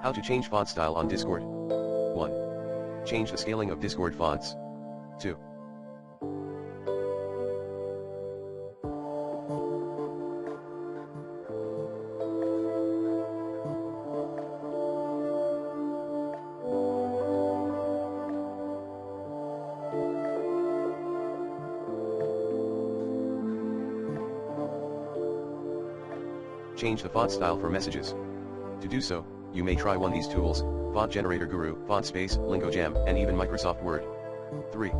How to change font style on Discord. 1. Change the scaling of Discord fonts. 2. Change the font style for messages. To do so, you may try one of these tools: Font Generator Guru, Font Space, LingoJam, and even Microsoft Word. 3.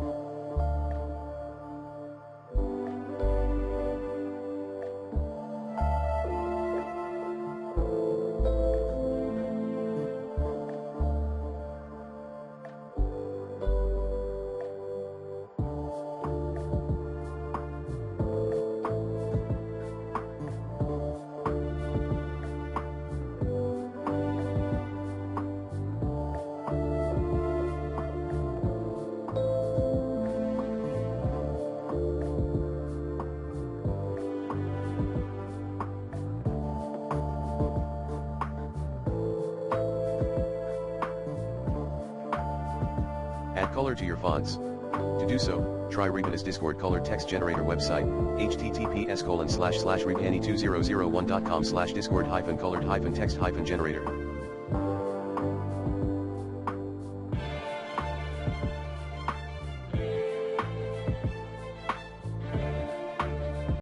Add color to your fonts. To do so, try Whitney's Discord color text generator website, https://Whitney2001.com/discord-colored-text-generator.